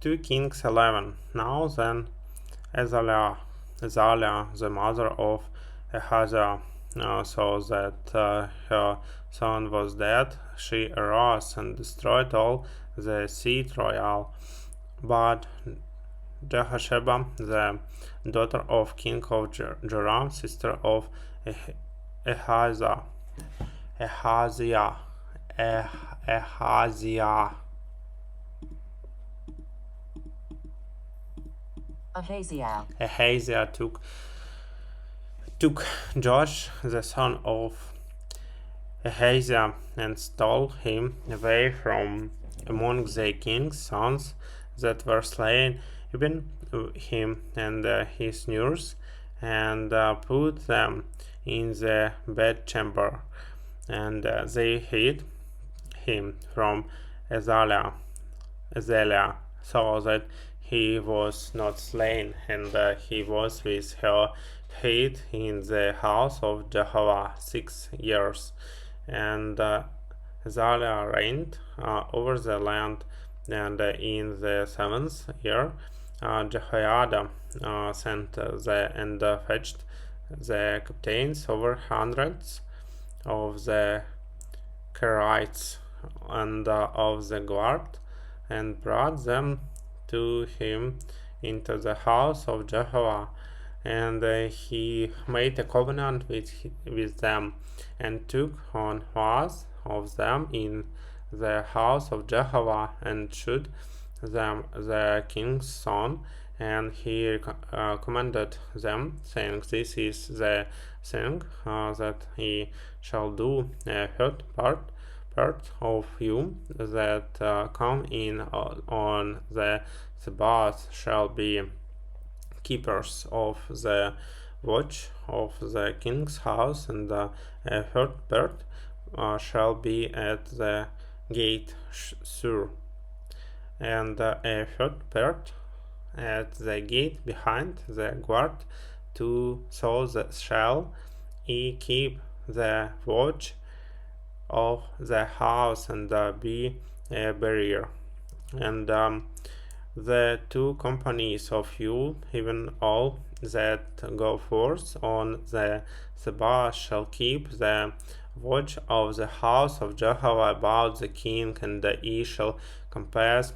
2 Kings 11. Now then, Athaliah, the mother of Ahaziah, saw that her son was dead. She arose and destroyed all the seat royal. But Jehosheba, the daughter of King of Joram, sister of Ahaziah, Ahaziah, Ahaziah, Ahaziah took Joash, the son of Ahaziah, and stole him away from among the king's sons that were slain, even him and his nurse, and put them in the bedchamber, and they hid him from Athaliah, so that he was not slain, and he was with her hid in the house of Jehovah 6 years. And Athaliah reigned over the land, and in the 7th year Jehoiada sent and fetched the captains over hundreds of the Kerites and of the guard, and brought them to him into the house of Jehovah. And he made a covenant with them, and took on oath of them in the house of Jehovah, and showed them the king's son. And he commanded them, saying, This is the thing that he shall do. A third part of you that come in on the Sabbath shall be keepers of the watch of the king's house, and a third part shall be at the gate sur, and a third part at the gate behind the guard, so that shall ye keep the watch of the house, and be a barrier. And the 2 companies of you, even all that go forth on the Sabbath, shall keep the watch of the house of Jehovah about the king, and ye shall compass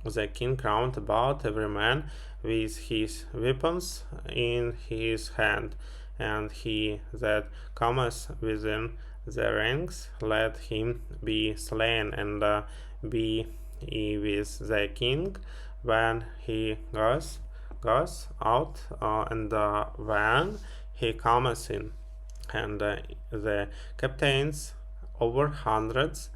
the king round about, every man with his weapons in his hand. And he that cometh within the ranks, let him be slain, and be ye with the king when he goes out, and when he cometh in. And the captains over hundreds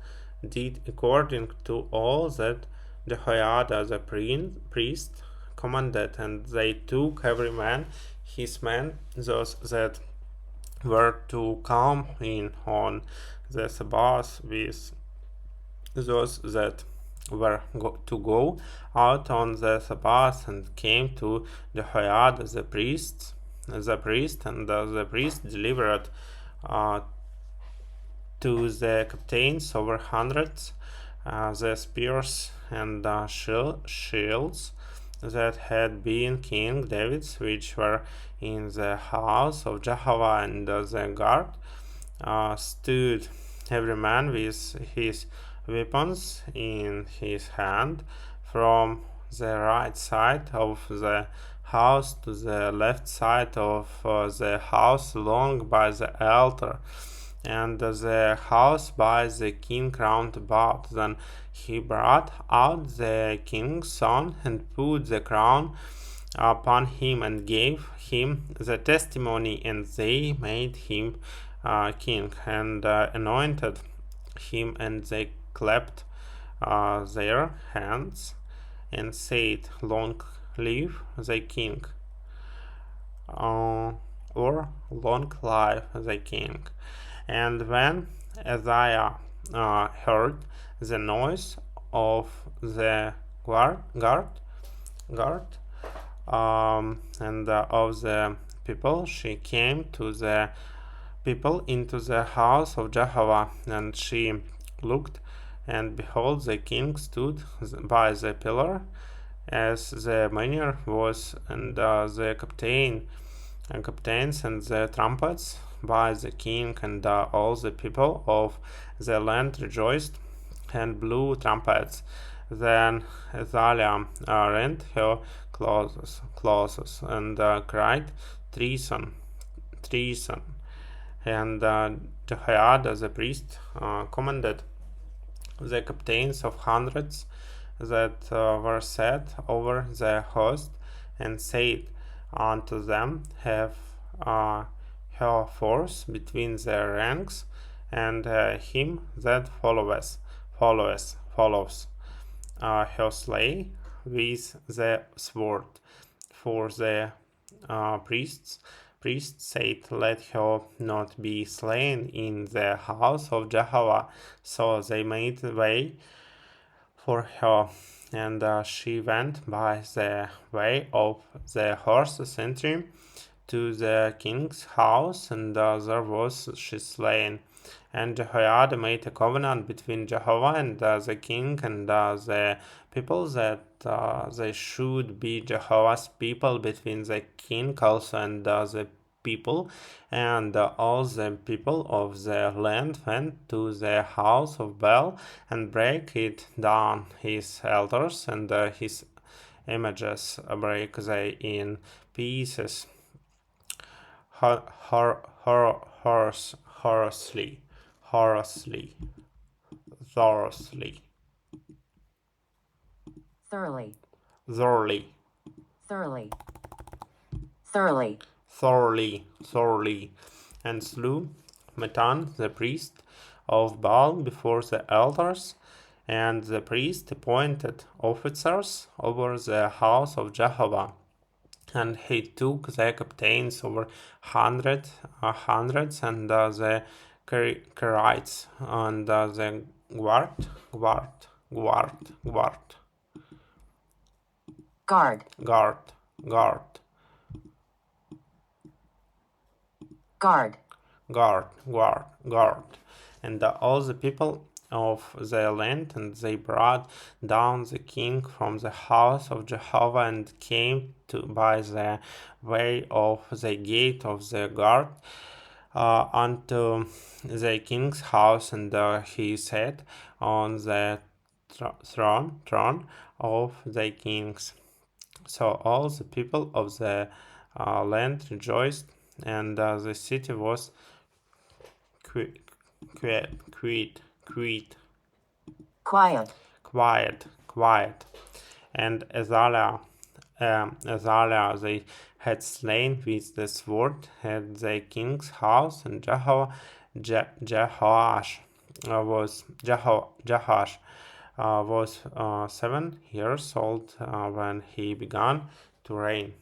did according to all that Jehoiada the priest commanded, and they took every man his men, those that were to come in on the Sabbath with those that were to go out on the Sabbath, and came to Jehoiada the priest, and the priest delivered to the captains over hundreds the spears and shields that had been King David's, which were in the house of Jehovah, and the guard stood every man with his weapons in his hand, from the right side of the house to the left side of the house, along by the altar, and the house by the king round about. Then he brought out the king's son, and put the crown upon him, and gave him the testimony, and they made him king, and anointed him, and they clapped their hands, and said, Long live the king, or long live the king. And when Athaliah heard the noise of the guard, and of the people, she came to the people into the house of Jehovah, and she looked, and behold, the king stood by the pillar as the manure was, and the captains and the trumpets by the king, and all the people of the land rejoiced and blew trumpets. Then Athaliah rent her clothes and cried, "Treason, treason!" And Jehoiada the priest commanded the captains of hundreds that were set over the host, and said unto them, Have her force between their ranks, and him that follows her slay with the sword. For the priests said, Let her not be slain in the house of Jehovah. So they made way for her, and she went by the way of the horse entry to the king's house, and there was she slain. And Jehoiada made a covenant between Jehovah and the king and the people, that they should be Jehovah's people between the king also and the people. And all the people of the land went to the house of Baal and break it down, his altars and his images break they in pieces horrorously, thoroughly, thoroughly, thoroughly, thoroughly, thoroughly, thoroughly, and slew Matan the priest of Baal before the altars. And the priest appointed officers over the house of Jehovah. And he took the captains over hundreds, and the Kerites, and the guard, guard, guard, guard, guard, guard, and all the people of the land, and they brought down the king from the house of Jehovah, and came to by the way of the gate of the guard unto the king's house, and he sat on the throne of the kings. So all the people of the land rejoiced, and the city was quiet. And Athaliah they had slain with the sword at the king's house, and Jehoash was 7 years old when he began to reign.